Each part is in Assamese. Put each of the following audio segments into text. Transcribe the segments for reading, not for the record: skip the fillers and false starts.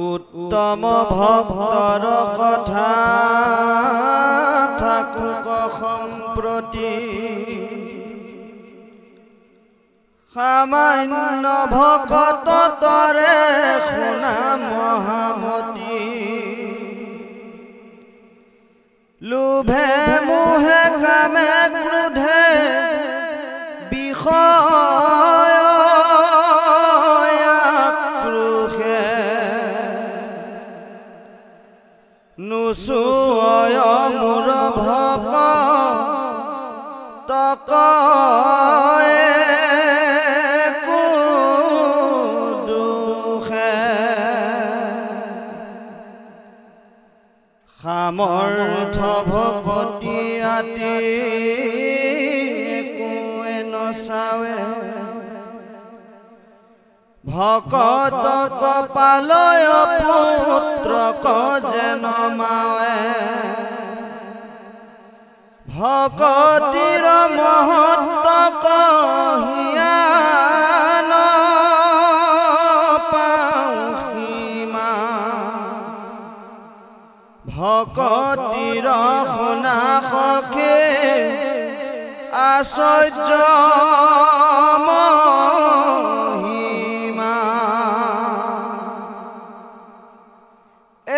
উত্তম ভক্তৰ কথা থাকুক সম্প্ৰতি সামান্য ভকত তৰে শুনা মহামতি লোভে মোহে কামে ক্ৰোধে বিষয় ক্ৰোধে নুচুয় মোৰ ভকতক সামৰ্থ ভকতি আতি একোৱে নচাৱে ভকতক পালয় পুত্ৰক যেন মাৱে ভকতিৰ মহত্ব হিয়ান পাউসীমা ভকতিৰ শুনা সখে আশ্চৰ্য মহিমা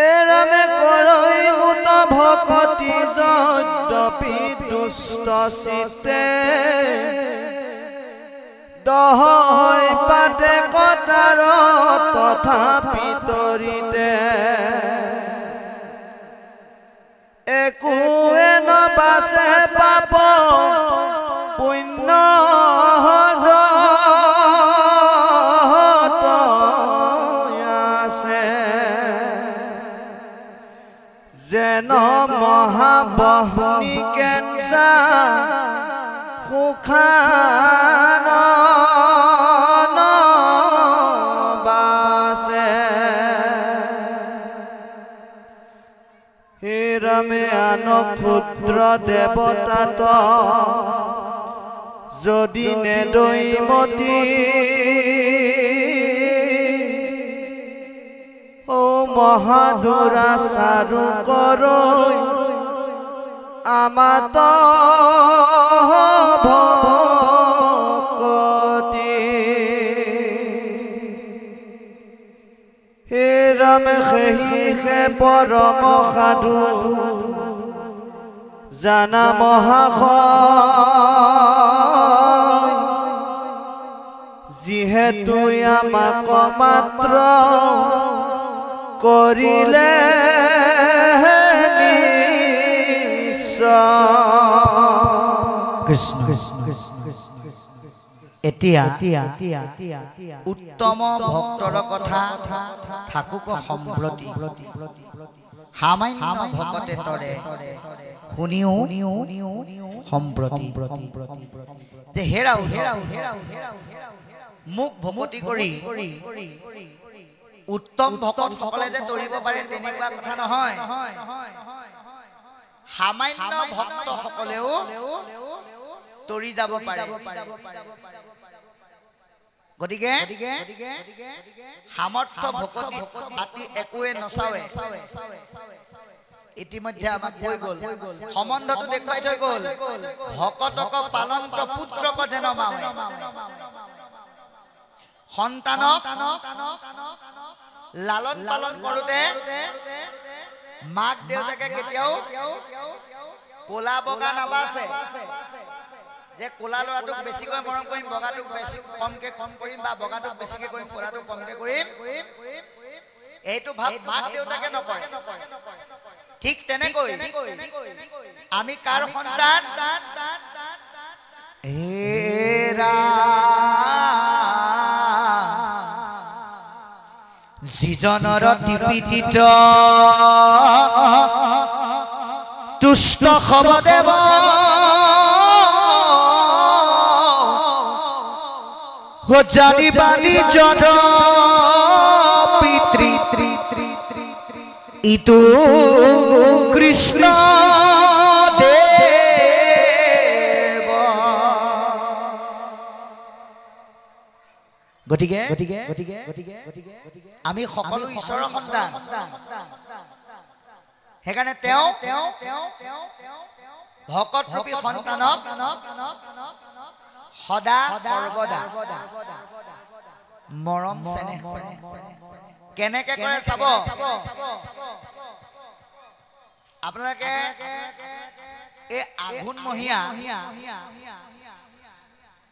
এৰামে কৰৈ মুত ভকতি যদ্যপি দুষ্ট চিত্তে দহৈ পাতে কটাৰ তথাপি তৰিতে একোৱে নবাচে পাপ পুণ্য যত আছে যেন মহাবহ্নি কেঞ্চাৰ সুখান বাচে হেৰামে আন ক্ষুদ্ৰ দেৱতাত যদি নেদৈমতী ও মহাদুৰা চাৰু কৰৈ আমাত ভকতি হেৰাম সেহিহে পৰম সাধু জানা মহাশয় যিহেতু আমাক মাত্ৰ কৰিলে কৃষ্ণ এতিয়া উত্তম ভক্তৰ কথা থাকুক সম্প্ৰতি সামান্য ভকতে তৰে শুনিও সম্প্ৰতি যে হেৰাও মোক ভকতি কৰি উত্তম ভকত সকলে যে তৰিব পাৰে তেনেকুৱা কথা নহয় সামান্য ভক্ত সকলেও তৰি যাব পাৰে গতিকে সামৰ্থ্য ভকতি আতি একোৱে নচাৱে ইতিমধ্যে আমাক কৈ গ'ল সম্বন্ধটো দেখুৱাই থৈ গ'ল ভকতক পালন্ত পুত্ৰক যেন মাৱে সন্তানক লালন পালন কৰোতে মাক দেউতাকে কেতিয়াও কোলা বগা নাবাছে যে কোলা ল'ৰাটোক বেছিকৈ মৰম কৰিম বগাটোক বেছি কমকে কম কৰিম বা বগাটোক বেছিকৈ কৰিম কোলাটোক কমকে কৰিম এইটো ভাব মাক দেউতাকে নকৰে ঠিক তেনেকৈ আমি কাৰ সন্তান এৰা যিজনৰ টিপিটিত তুষ্ট শবদেৱ জানিবানি জড পিতৃ ইটো কৃষ্ণ দেৱ গতিকে আমি সকলো ঈশ্বৰৰ সন্তান সেইকাৰণে তেওঁ ভকত ৰূপী সন্তানক সদা সৰ্বদা মৰম চেনেহ কেনেকে কৰে চাব আপোনালোকে এই আঘোণ মহীয়া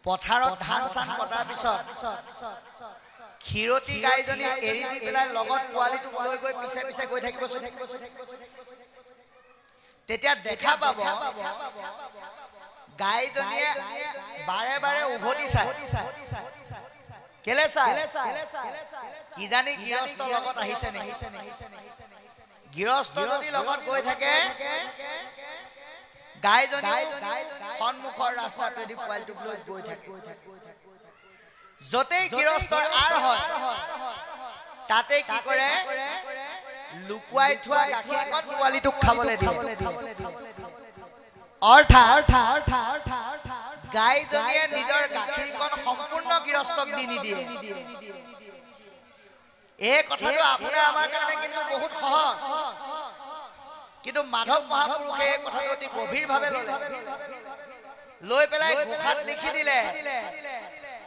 পথাৰত ধান চান কটাৰ পিছত ক্ষীৰতী গাইজনী এৰি দি পেলাই লগত পোৱালিটোক লৈ গৈ পিছে পিছে গৈ থাকিব তেতিয়া দেখা পাব গাইজনীয়ে বাৰে বাৰে উভতি চায় কেলে চায় কিজানি গৃহস্থ লগত আহিছে নেকি গৃহস্থ যদি লগত গৈ থাকে গাইজনী সন্মুখৰ ৰাস্তাটোৱেদি পোৱালিটোক লৈ গৈ থাকে যতেই গৃহস্থৰ আৰ হয় তাতে কি কৰে লুকুৱাই থোৱা গাখীৰকণ পোৱালিটোক খাবলৈ দিয়ে অৰ্থাৎ গাইজনীয়ে নিজৰ গাখীৰকণ সম্পূৰ্ণ গৃহস্থক দি নিদিয়ে এই কথাটো আপোনাৰ আমাৰ কাৰণে কিন্তু বহুত সহজ কিন্তু মাধৱ মহাপুৰুষে এই কথাটো অতি গভীৰভাৱে ল'লে লৈ পেলাই ঘোষাত লিখি দিলে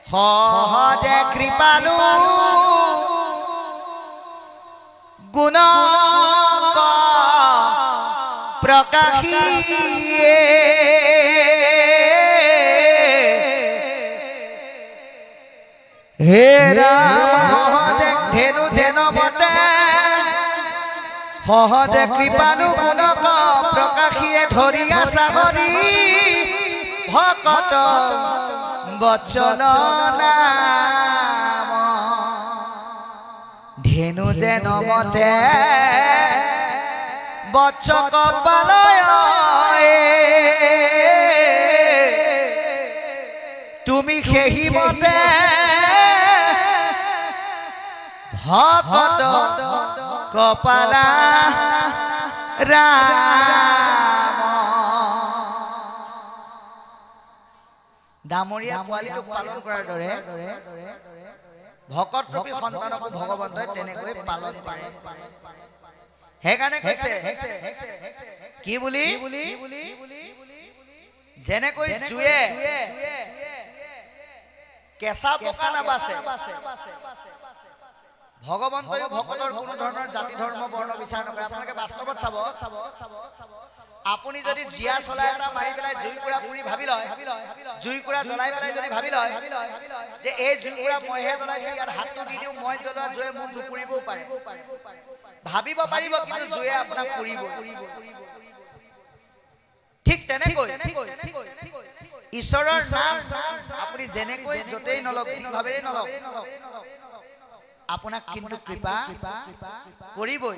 সহজে কৃপালু গুণক প্ৰকাশিয়ে হে ৰাম সহজে ধেনু ধেনবতে সহজে কৃপালু গুণক প্ৰকাশিয়ে ধৰিয়া সাগৰী ভকত বচন নাম ধেনু যে নমতে বচ্চ কপালয় তুমি সেই মতে ভকত কপালা ৰাম ডামৰীয়া পোৱালিটোক পালন কৰাৰ দৰে ভকত ৰূপী সন্তানকো ভগৱন্তই তেনেকৈ পালন কৰে সেইকাৰণে কৈছে কি বুলি যেনেকৈ জুয়ে কেঁচা পকা নাবাচে ভগৱন্তয়ো ভকতৰ কোনো ধৰণৰ জাতি ধৰ্ম বৰ্ণ বিচাৰ নকৰে আপোনালোকে বাস্তৱত চাব আপুনি যদি জিয়া চলাই এটা মাৰি পেলাই জুইকুৰা পুৰি ভাবি লয় জুইকুৰা জ্বলাই পেলাই যদি ভাবি লয় যে এই জুইকুৰা মইহে জ্বলাইছো ইয়াত হাতটো দি দিওঁ মই জ্বলোৱা জুয়ে মোক নুপুৰিবও পাৰে ভাবিব পাৰিব কিন্তু জুয়ে আপোনাক পুৰিব ঠিক তেনেকৈ ঈশ্বৰৰ নাম আপুনি যেনেকৈ য'তেই নলওক যিভাৱেই নলওক আপোনাক কিন্তু কৃপা কৰিবই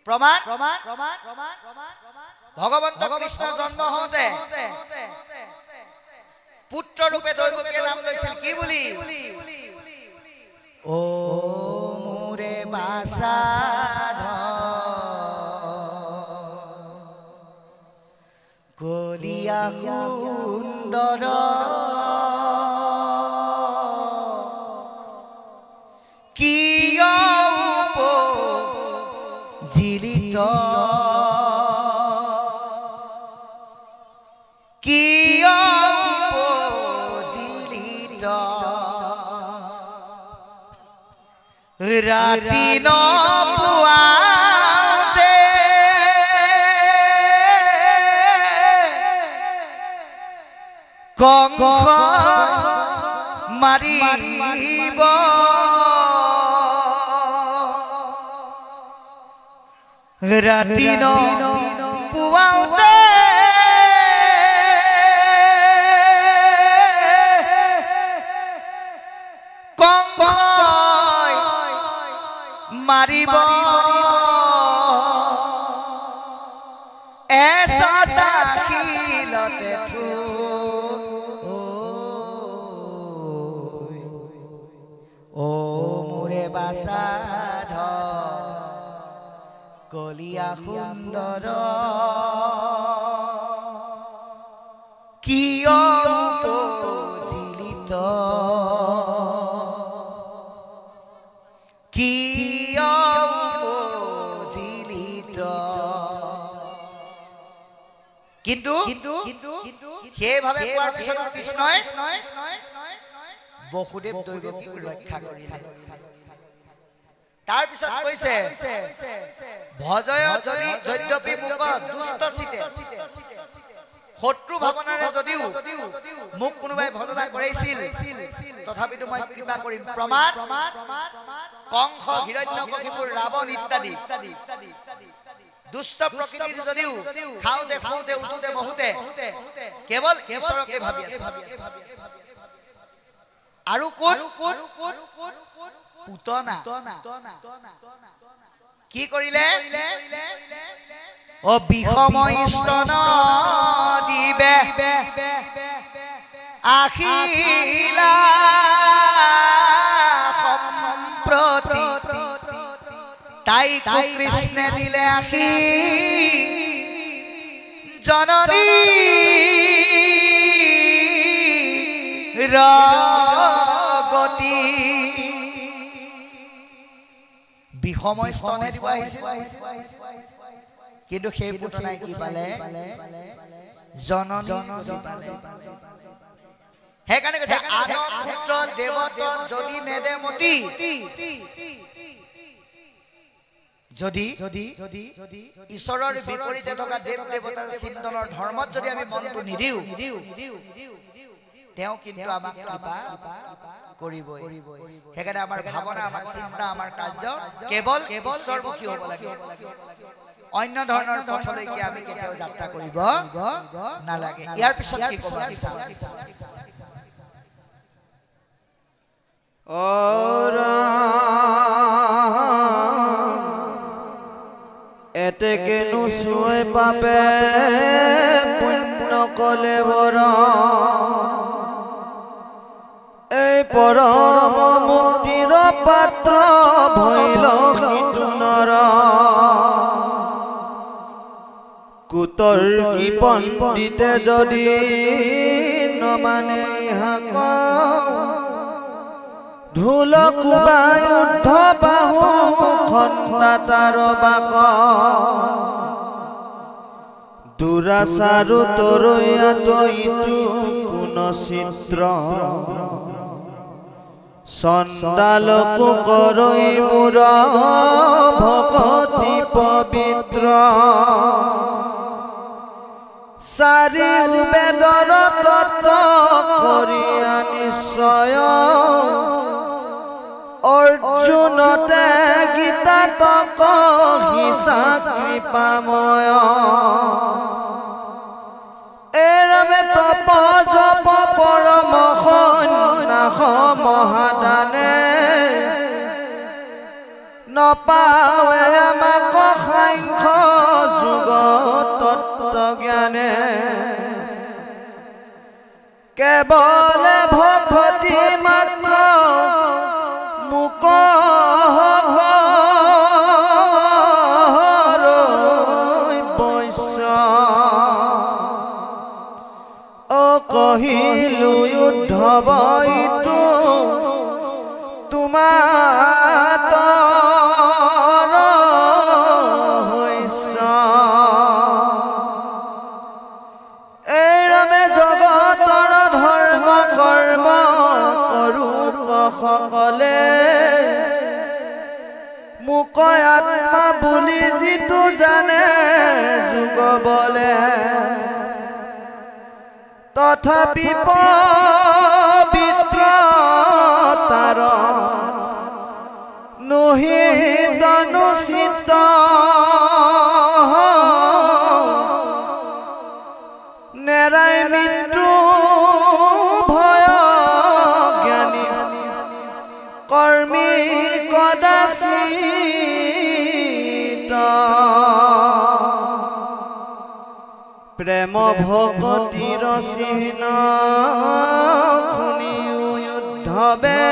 প্ৰমাণ ভগৱন্ত কৃষ্ণ জন্ম হওঁতে পুত্ৰ ৰূপে দৈৱকীয়ে নাম লৈছিল কি বুলি ও মোৰে বাসাধ কলিয়া সুন্দৰ কিয় উপজিলিত কিয় উপজিলিত ৰাতি নপুৱাতে কংস মাৰিব ৰাতি নপুৱাতে কংস মাৰিব এচটা শিলতে ও মোৰে বাসাধ কলিয়া সুন্দৰ কিয় উপজিলিত কিন্তু সেইভাৱে কোৱাৰ পিছত কৃষ্ণই বসুদেৱ দৈৱকীক ৰক্ষা কৰিলে তাৰ পিছত কৈছে ভজয় যদি যদ্যপি মুক দুষ্ট চিতে শত্ৰু ভাৱনাৰে যদিও মোক কোনোবাই ভজনা কৰিছিল তথাপিতো মই কৃপা কৰিম প্ৰমাণ কংস হিৰণ্যকশিপুৰ ৰাৱণ ইত্যাদি দুষ্ট প্ৰকৃতিৰ যদিও খাওঁতে খাওঁতে উঠোতে বহুতে কেৱল ঈশ্বৰকে ভাবি আছে আৰু কোন পুতনা কি কৰিলে ও বিষময় স্তন দিবে আখিলা সম্প্ৰতি তাই কৃষ্ণে দিলে আখি জননী ৰগতি বিষময় স্তনে দিব আহিছে কিন্তু সেই পুতনাই কি পালে জননী পালে সেইকাৰণে কৈছে আনক পুত্ৰ দেৱত যদি নেদে মতি যদি ঈশ্বৰৰ বিপৰীতে থকা দেৱ দেৱতাৰ চিন্তনৰ ধৰ্মত যদি আমি মনটো নিদিও তেওঁ কিন্তু আমাক কৃপা কৰিবই সেইকাৰণে আমাৰ ভাৱনা আমাৰ চিন্তা আমাৰ কাৰ্য কেৱল ঈশ্বৰমুখী হ'ব লাগে অন্য ধৰণৰ পথলৈকে আমি কেতিয়াও যাত্ৰা কৰিব নালাগে ইয়াৰ পিছত কি ক'ব বিচাৰ এতেকে নুচুৱে পাপে পুণ্য কলে বৰ এই পৰম মুক্তিৰ পাত্ৰ ভৈল সিটো নৰ কুতৰ্কী পণ্ডিতে যদি নমানে হাক ঢোল কোবাই উদ্ধ বাহু খন্দা তাৰ বাক দুৰাচাৰু তৰৈয়াত ইটো কোন চিত্ৰ চণ্ডালকো কৰৈ মোৰ ভকতি পবিত্ৰ চাৰিও বেদৰ তত্ত্ব কৰিয়া নিশ্চয় অৰ্জুনতে গীতা তক হিসা কৃপাময় এৰমে তপ জপ পৰম সন্ন্যাস মহাদানে নপাৱে আমাক সাংখ্য যোগ তত্ত্ব জ্ঞানে কেৱল ভকতি মাত্ৰ মুক বৈশ্য কহিলো উদ্ধৱ ইটো তোমাৰ হৈছ এইৰমে জগতৰ ধৰ্ম কৰ্ম কৰো সকলে মুক আত্মা বুলি যিটো জানে যুগ বলে তথাপি পবিত্ৰ তাৰ নহিত অনুচিত নেৰাই মৃত্যু ভয় জ্ঞানী কৰ্মী কদাচিত প্ৰেম ভকতিৰ চিহ্ন শুনি উদ্ধৱে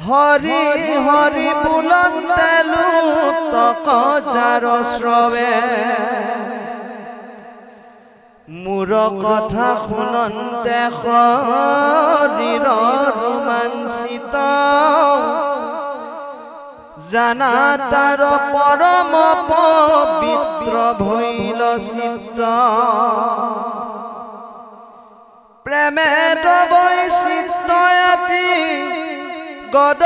হৰি হৰি বুলন্তে লুতক যাৰ শ্ৰৱে মোৰ কথা শুনন্তে শৰীৰ ৰোমাঞ্চিত জানা তাৰ পৰম পবিত্ৰ ভৈল চিত্ৰ প্ৰেমে বৈচিত্ৰয়াতি গদ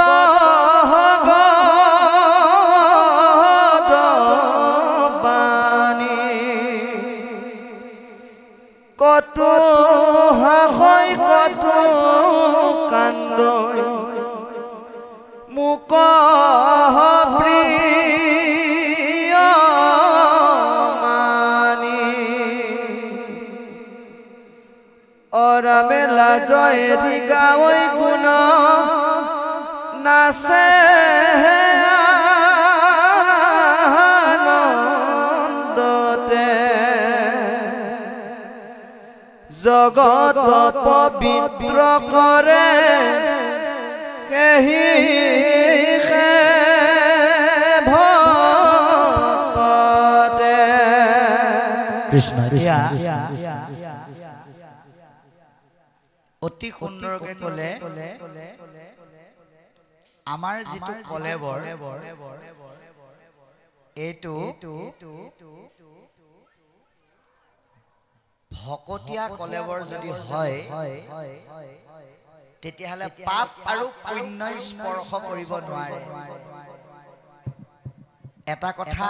বাণী কতো হাসয় কতো কান্দয় মুক প্ৰিয় মানি অৰা মেলা জয়েৰি গাৱৈ গুণ নাচে আনন্দতে জগত পবিত্ৰ কৰে কেহি ভকতে কৃষ্ণ অতি সুন্দৰকে ক'লে আমাৰ যিটো কলেবৰ এইটো ভকতীয়া কলেবৰ যদি হয় তেতিয়াহ'লে পাপ আৰু পুণ্যই স্পৰ্শ কৰিব নোৱাৰে এটা কথা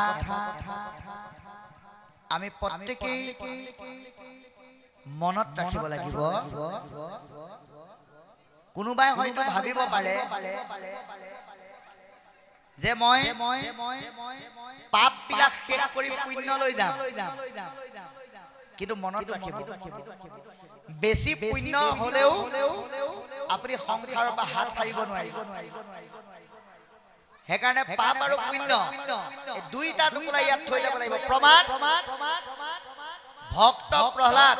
আমি প্ৰত্যেকেই মনত ৰাখিব লাগিব কোনোবাই হয়তো ভাবিব পাৰে যে মই পাপ বিলাক শেষ কৰি পুণ্য লৈ যাম কিন্তু মনত ৰাখিব বেছি পুণ্য হলেও আপুনি সংসাৰৰ পৰা হাত সাৰিব নোৱাৰিব সেইকাৰণে পাপ আৰু পুণ্য এই দুইটা টুকুৰা ইয়াত থৈ যাব লাগিব প্ৰমাণ ভক্ত প্ৰহ্লাদ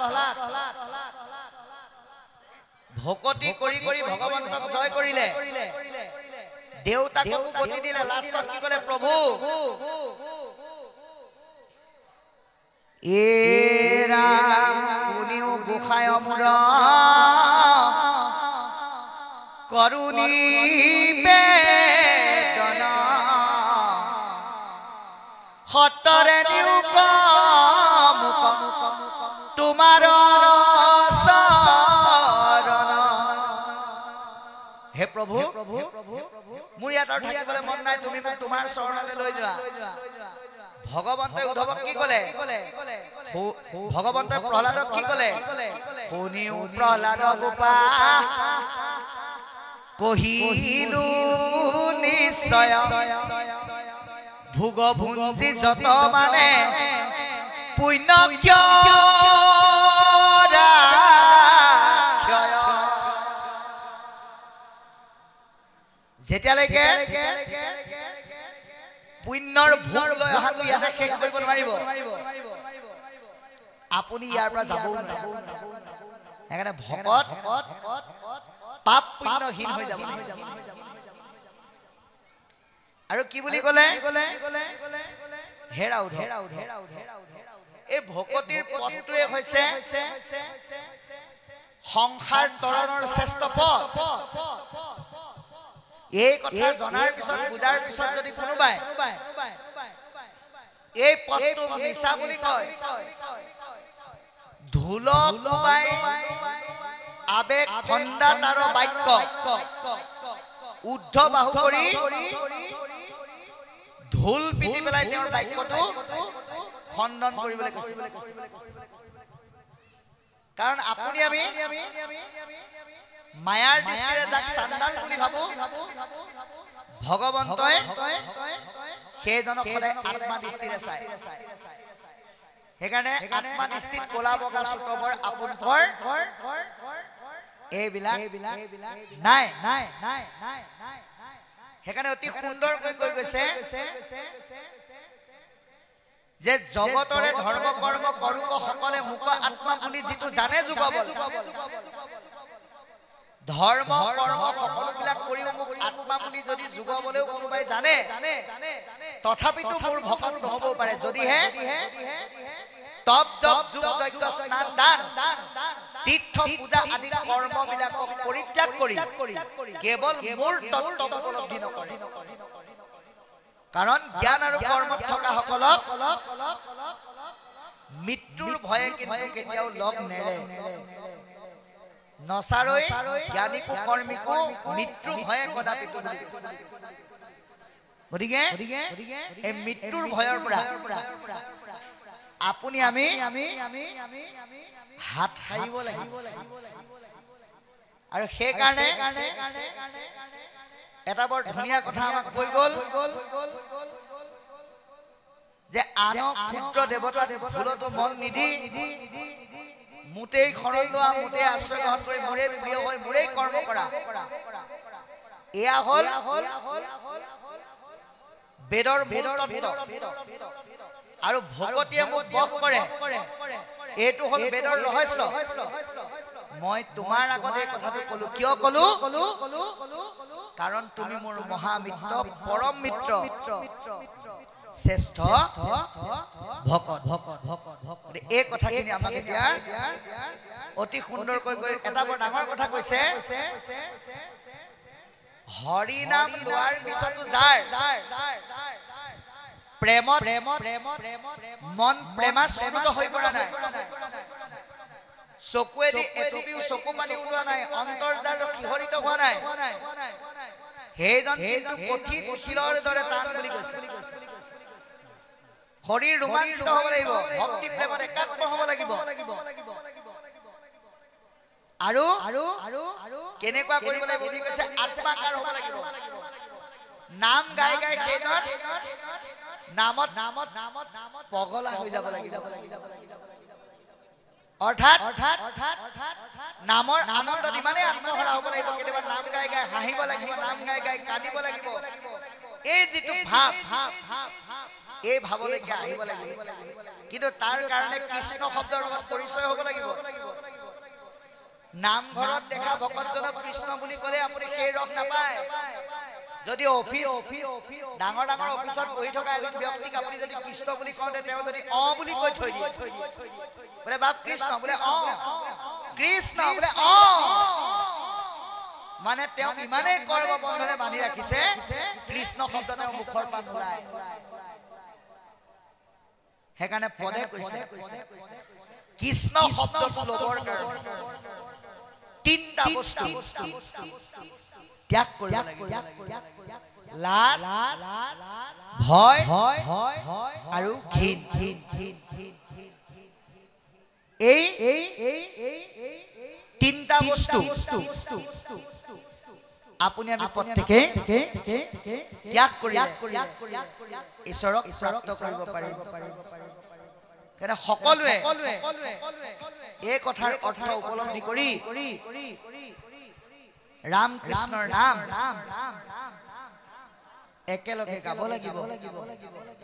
ভকতি কৰি কৰি ভগৱন্তক জয় কৰিলে দেউতাককো গতি দিলে লাষ্টত কি ক'লে প্ৰভু এ ৰাম শুনিও গোসাঁই অমূৰ কৰুণী বেদন সতৰে নিয়োগ মুখ তোমাৰ চৰণ হে প্ৰভু মোৰ ইয়াত আৰু থাকিবলৈ মন নাই তুমি মোক তোমাৰ চৰণলৈ লৈ যোৱা ভগৱন্তই উদ্ধৱক কি ক'লে ভগৱন্তই প্ৰহ্লাদক কি ক'লে শুনিও প্ৰহ্লাদ গোপা কহিলো নিশ্চয় ভোগ ভুঞ্জি যত মানে পুণ্য যেতিয়ালৈকে পুণ্যৰ ভোগ লৈ অহাটো ইয়াতে শেষ কৰিব নোৱাৰিব আপুনি ইয়াৰ পৰা যাবও নোৱাৰিব সেইকাৰণে ভকত পাপ পুণ্যহীন হৈ যাব আৰু কি বুলি ক'লে হেৰা উদ্ধৱ এই ভকতিৰ পথটোৱে হৈছে সংসাৰ তৰণৰ শ্ৰেষ্ঠ পথ এই কথা জনাৰ পিছত বুজাৰ পিছত যদি কোনোবাই এই পথটো মিছা বুলি কয় ধুল কোবাই আবেগ খণ্ডা তাৰ বাক্য উদ্ধ বাহু কৰি ঢোল পিটি পেলাই তেওঁৰ বাক্যটো খণ্ডন কৰিবলৈ কৈছে কাৰণ আপুনি আমি মায়াৰ দৃষ্টিৰে যাক চাণ্ডাল বুলি ভাবো ভগৱন্তই সেইজনক সদায় আত্মা দৃষ্টিৰে চায় সেইকাৰণে আত্মা দৃষ্টিত ক'লা বগা চুটবৰ আপোন ঘৰ এইবিলাক নাই সেইকাৰণে অতি সুন্দৰকৈ কৈ গৈছে যে জগতৰে ধৰ্ম কৰ্ম কৰোঁ সকলে মুক আত্মা বুলি যিটো জানে যুগবল ধৰ্ম কৰ্ম সকলোবিলাক কৰিও মোক আত্মা বুলি যদি যুগবলেও কোনোবাই জানে তথাপিতো মোৰ ভকত নহ'বও পাৰে যদিহে তপ জপ যুগ যজ্ঞ স্নান দান তীৰ্থ পূজা আদি কৰ্মবিলাকক পৰিত্যাগ কৰি কেৱল মোৰ তত্ত্ব উপলব্ধি নকৰে কাৰণ জ্ঞান আৰু কৰ্মত থকা সকলক মৃত্যুৰ ভয়ে কিন্তু কেতিয়াও লগ নেৰে নচাৰৈ জ্ঞানীকো কৰ্মীকো মৃত্যুৰ ভয়ে কদাপিতো গতিকে এই মৃত্যুৰ ভয়ৰ পৰা আপুনি আমি হাত সাৰিব লাগিব আৰু সেই কাৰণে এটা বৰ ধুনীয়া কথা আমাক কৈ গ'ল যে আনক ক্ষুদ্ৰ দেৱতা ভুলতো মন নিদি মুটেই শৰণ লোৱা মুটেই আশ্ৰয় গ্ৰহণ কৰি মোৰে প্ৰিয় হৈ মোৰেই কৰ্ম কৰা এয়া হ'ল বেদৰ মূল তত্ত্ব আৰু ভকতিয়ে মোক বশ কৰে এইটো হ'ল বেদৰ ৰহস্য মই তোমাৰ আগত এই কথাটো ক'লো কিয় ক'লো কাৰণ তুমি মোৰ মহামিত্ৰ পৰম মিত্ৰ শ্ৰেষ্ঠ ভকত এই কথাখিনি আমাক এতিয়া অতি সুন্দৰকৈ কৈ এটা বৰ ডাঙৰ কথা কৈছে হৰি নাম লোৱাৰ পিছতো যাৰ প্ৰেমত মন প্ৰেমাস্পৃত হৈ পৰা নাই চকুৱেদি এটুপিও চকু পানী ওলোৱা নাই অন্তৰ যাৰ শিহৰিত হোৱা নাই সেইজন কিন্তু কঠিন শিলৰ দৰে টান বুলি কৈছে শৰীৰ ৰোমাঞ্চিত হ'ব লাগিব ভক্তি প্ৰেমত একাত্ম হ'ব লাগিব আৰু কেনেকুৱা কৰিব লাগিব বুলি কৈছে আত্মাকাৰ হ'ব লাগিব নাম গাই গাই সেইজন নামত পগলা হৈ যাব লাগিব অৰ্থাৎ নামৰ আনন্দত ইমানেই আত্মহৰা হ'ব লাগিব কেতিয়াবা নাম গাই গাই হাঁহিব লাগিব নাম গাই গাই কান্দিব লাগিব এই যিটো ভাৱ এই ভাৱলৈকে আহিব লাগিব কিন্তু তাৰ কাৰণে কৃষ্ণ শব্দৰ লগত পৰিচয় হ'ব লাগিব নামঘৰত দেখা ভকতজনক কৃষ্ণ বুলি ক'লে আপুনি সেই ৰস নাপায় যদি অফিচ ডাঙৰ ডাঙৰ অফিচত বহি থকা এজন ব্যক্তিক আপুনি যদি কৃষ্ণ বুলি কওঁতে তেওঁ যদি অ বুলি কৈ থৈ দিয়ে বোলে বাপ কৃষ্ণ বোলে অ কৃষ্ণ বোলে অ মানে তেওঁ ইমানেই কৰ্ম বন্ধনে বান্ধি ৰাখিছে কৃষ্ণ শব্দ তেওঁৰ মুখৰ পৰা নোলায় সেইকাৰণে পদে কৈছে কৃষ্ণ শব্দটো ল'বৰ কাৰণে তিনিটা বস্তু ত্যাগ কৰিব লাগিব লাজ ভয় আৰু ঘিণ এই তিনিটা বস্তু আপুনি আমি প্ৰত্যেকে ত্যাগ কৰিলে ঈশ্বৰক প্ৰাপ্ত কৰিব পাৰিব কাৰণ সকলোৱে এই কথাৰ অৰ্থ উপলব্ধি কৰি ৰাম কৃষ্ণৰ নাম একেলগে গাব লাগিব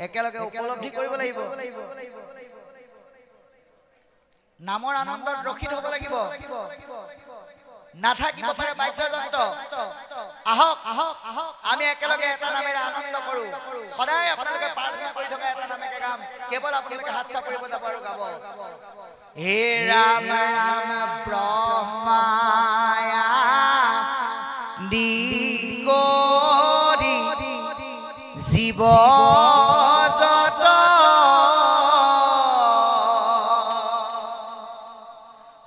একেলগে উপলব্ধি কৰিব লাগিব নামৰ আনন্দত ৰখি থব লাগিব নাথাকিব পাৰে বাদ্যযন্ত্ৰ আহক আমি একেলগে এটা নামেৰে আনন্দ কৰো সদায় আপোনালোকে প্ৰাৰ্থনা কৰি থকা এটা নামেৰে গাম কেৱল আপোনালোকে হাত চাপৰিব যাব আৰু গাব হে ৰাম ৰাম ব্ৰহ্মায়া দি কৰি জীৱ যত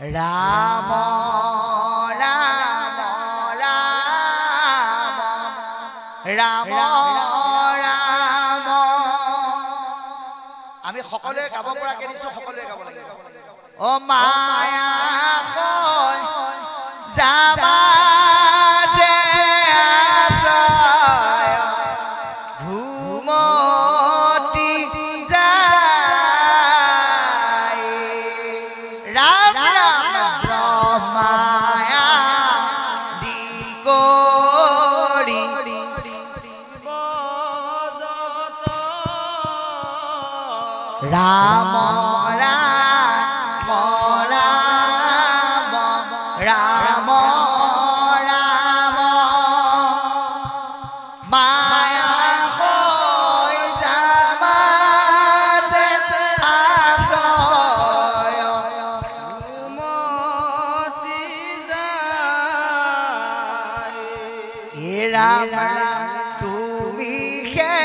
ৰাম ৰাম ৰাম আমি সকলোৱে গাব পৰাকে দিছো সকলোৱে গাব লাগিব অ মায়া হয় যাবা যে আশয় ঘুমতি যায় ৰাম ৰাম ব্ৰহ্মায়া দি কৰি ৰাম ৰাম ৰাম ৰাম ৰাম মায়া হৈ যাবা যে আশয় ঘুমতি যায় হে ৰাম ৰাম তুমি হে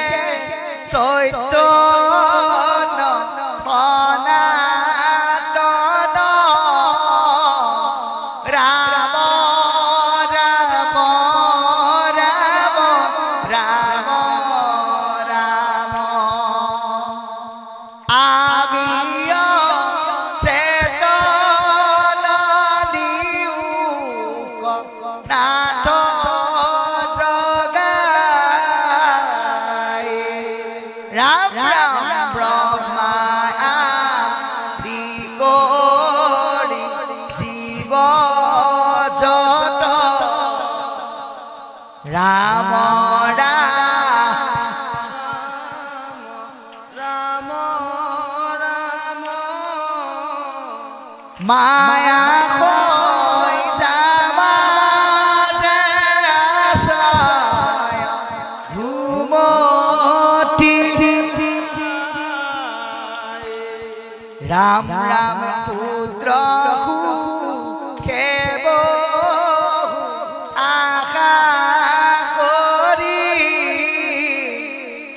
মায়া হৈ যাবা যে আছয় ঘুমতি ৰাম ৰাম ক্ষুদ্ৰ সুখেব আশা কৰি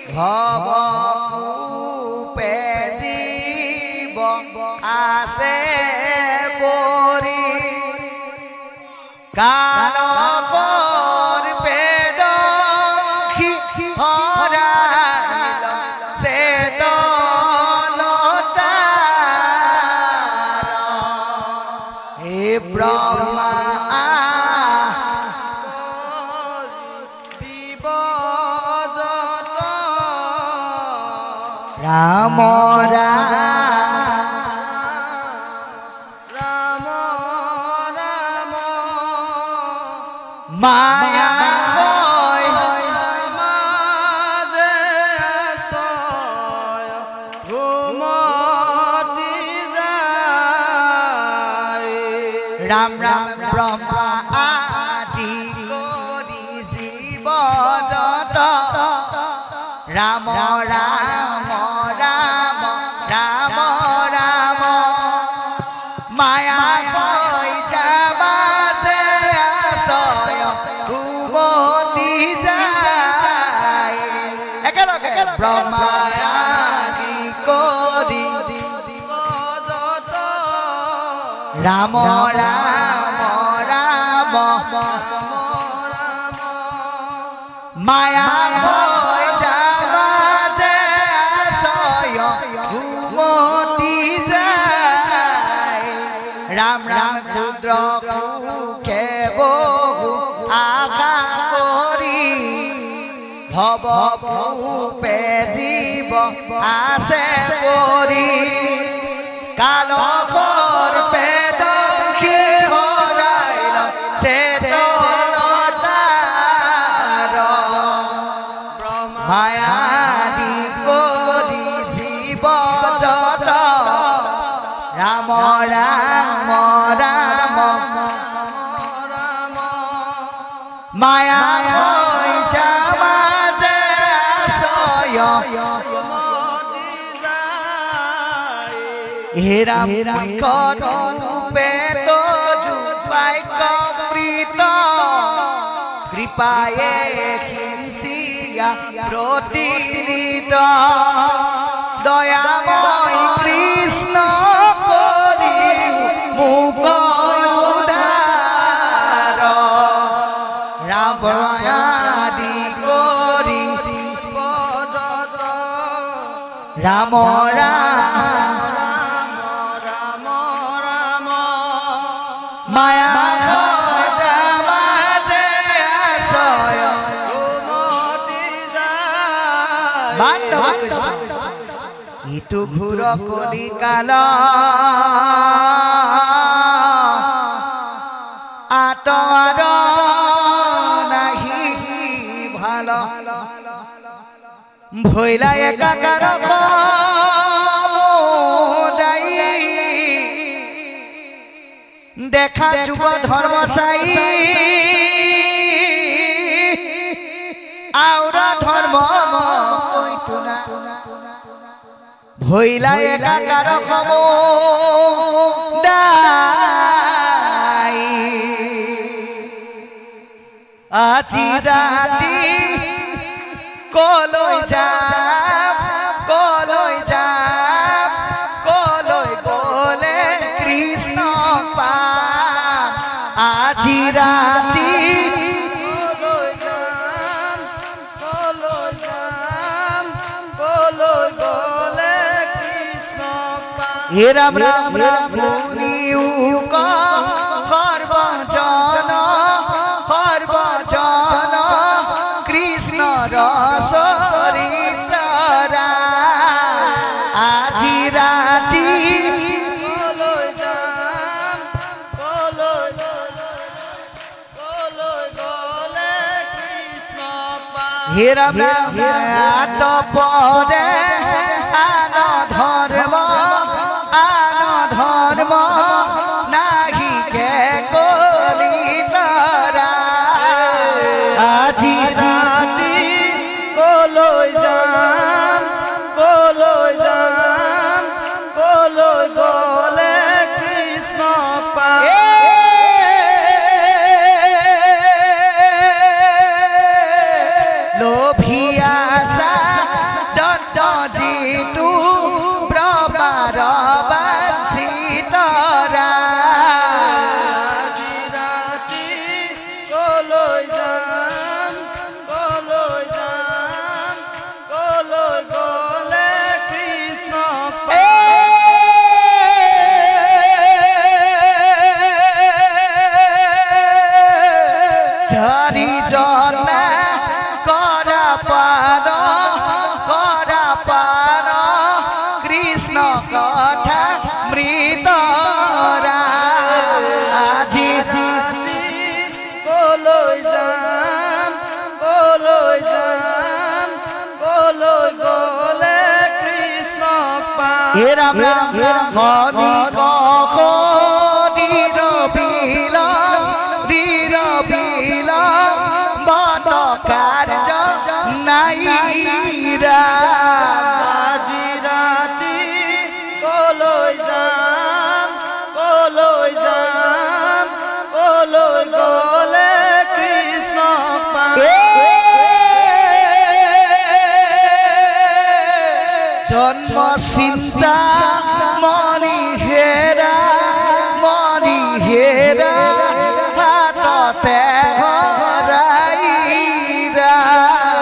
ভৱ কূপে জীৱ আছে পৰি কালকৰ বেদখি হৰাইল চেতনতাৰ হে ব্ৰহ্মা জীৱ যত ৰাম ৰাম ৰাম ৰাম মায়া হৈ মাজে আছয় ঘুমতি যায় ৰাম ৰাম ব্ৰহ্মা আদি কৰি জীৱ যত ৰাম ৰাম ৰাম ৰাম ৰাম মায়া হৈ যাবা যে আছয় ঘুমতি যায় একেলগে ব্ৰহ্মা আদি কৰি জীৱ যত ৰাম ৰাম ৰাম মায়া হৈ যাবা যে আছয় ঘুমতি যায় ৰাম ৰাম ক্ষুদ্ৰ সুখে বহু আশা কৰি ভৱ কূপে জীৱ আছে পৰি কালকৰ বেদখি হৰাইল চেতনতাৰ মায়াদি কৰি জীৱ যত ৰাম ৰাম ৰাম মায়া হৈ যাবা যে আছয় হে ৰাম ৰূপে তোজুপাই কৃত কৃপায়ে হিংসিয়া প্ৰতিনিত দয়াময় কৃষ্ণ কৰি মোক উদ্ধাৰ ৰাম আদি কৰি ৰাম ৰাম মায়া হৈ যাবা যে আছয় বান্ধৱ কৃষ্ণ ইটো ঘূৰ কলিকাল আতৱাৰ নাহি ভাল ভৈলা একাকাৰ সমুদায়ী দেখা যুগ ধৰ্ম চাই আউৰা ধৰ্ম কইতুনা ভৈলা একাকাৰ সমুদায়ী আজি ৰাতি কলৈ যাম কলৈ যাম কলৈ গলে কৃষ্ণ পাম আজি ৰাতি কলৈ যাম কলৈ যাম কলৈ গলে কৃষ্ণ পাম হে ৰাম ৰাম ৰাম শুনিও সৰ্বজন সৰ্বজন কৃষ্ণ চৰিত্ৰা আজি ৰাতি কলৈ যাম কলৈ গলে কৃষ্ণ পাম হে ৰাম ৰাম পদে আন ধৰ্ম হে ৰাম ৰাম হৰি কখীৰ বিল বত কাৰ্য নাই আজি ৰাতি কলৈ যাম কলৈ গলে কৃষ্ণ পাম জন্ম চিন্তা মনি হেৰা হাততে হৰাইৰা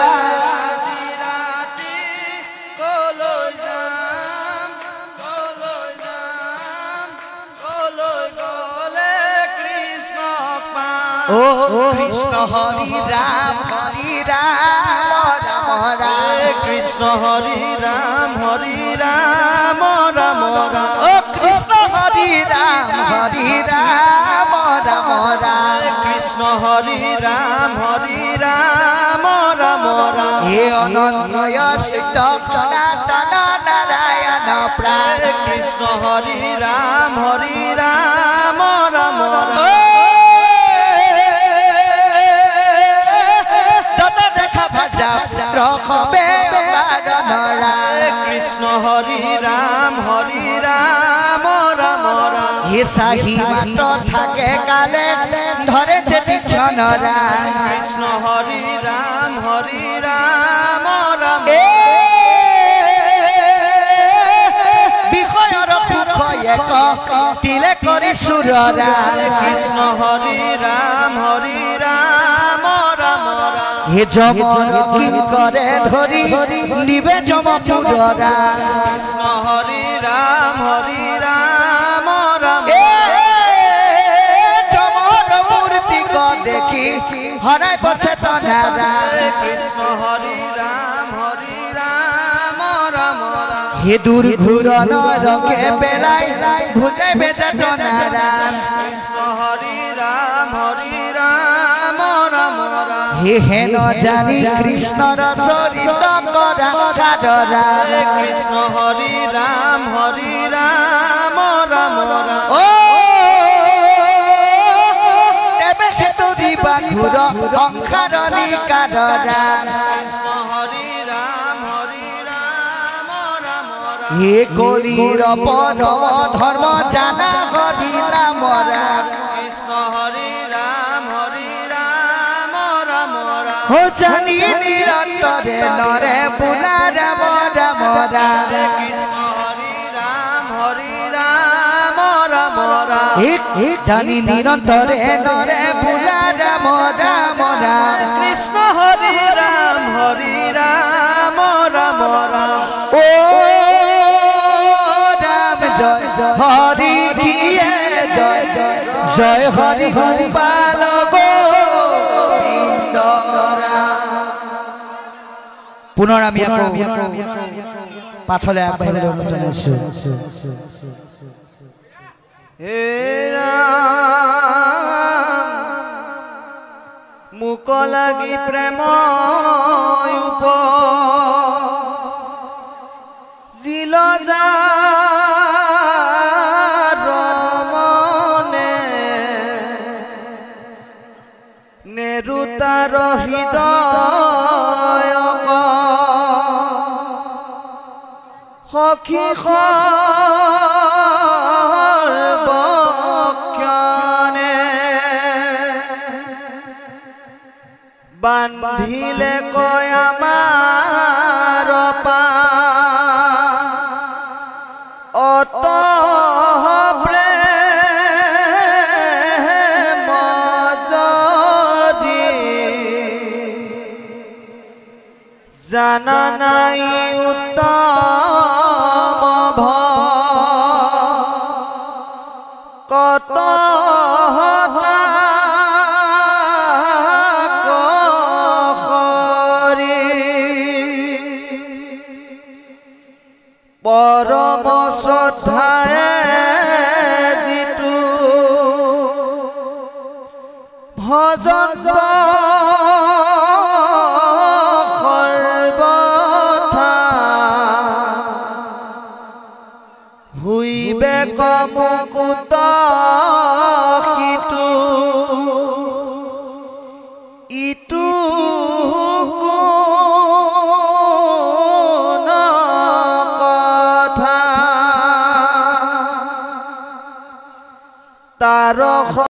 আজি ৰাতি কলৈ যাম কলৈ গলে কৃষ্ণ পাম ও কৃষ্ণ হৰি ৰাম ৰাম ৰাম কৃষ্ণ হৰি ৰাম ৰাম ও কৃষ্ণ হৰি ৰাম ৰাম কৃষ্ণ হৰি ৰাম ৰাম হে অনন্য় সিদ্ধ সনাতন নাৰায়ণ প্ৰাণ কৃষ্ণ হৰি ৰাম ৰাম যত দেখা ভাজা ৰখবে নৰা কৃষ্ণ হৰি ৰাম ৰাম হে চাহি মাত্ৰ থাকে কালে ধৰে যে তীক্ষ্ণৰা কৃষ্ণ হৰি ৰাম ৰাম বিষয়ৰ সুখ এক দিলে কৰি সুৰৰা কৃষ্ণ হৰি ৰাম ৰাম হে যমৰ কিংকৰে ধৰি নিবে যমপুৰৰা কৃষ্ণ হৰি ৰাম যমৰ মূৰ্তিক দেখি হৰাই বসে তনাৰা কৃষ্ণ হৰি ৰাম ৰাম হে দূৰ ঘূৰণ ৰকে বেলাই ভুজে বেজা তনাৰা কৃষ্ণ হৰি ৰাম ৰাম হে হেন জানি কৃষ্ণৰ চৰিত কৰা কাৰৰা কৃষ্ণ হৰি ৰাম ও তেবে হেতুৰিবা ঘূৰ সংসাৰণী কাৰৰা কৃষ্ণ হৰি ৰাম হে কলিৰ পৰম ধৰ্ম জানা হৰি নামৰা কৃষ্ণ হৰি ৰাম ও জানি নিৰন্তৰে নৰে বোলা ৰাম কৃষ্ণ হৰি ৰাম জানি নিৰন্তৰে নৰে বোলা ৰাম কৃষ্ণ হৰি ৰাম ও ৰাম জয় হৰি কিয়ে জয় হৰি গোপাল গোবিন্দ পুনৰ আমি আকৌ পাঠলৈ আগবাঢ়িবলৈ অনুৰোধ জনাইছো হে ৰাম মোক লাগি প্ৰেম জিল ৰমনে নেৰুতাৰ হৃদয় সখী সৰ্বক্ষণে বান্ধিলে কয় আমাৰ অত প্ৰেম যদি জানা নাই উত্তম কত পৰম শ্ৰদ্ধায়ে যিটো ভজন সৰ্বথা মুকুত সিটো ইটো কোন কথা তাৰ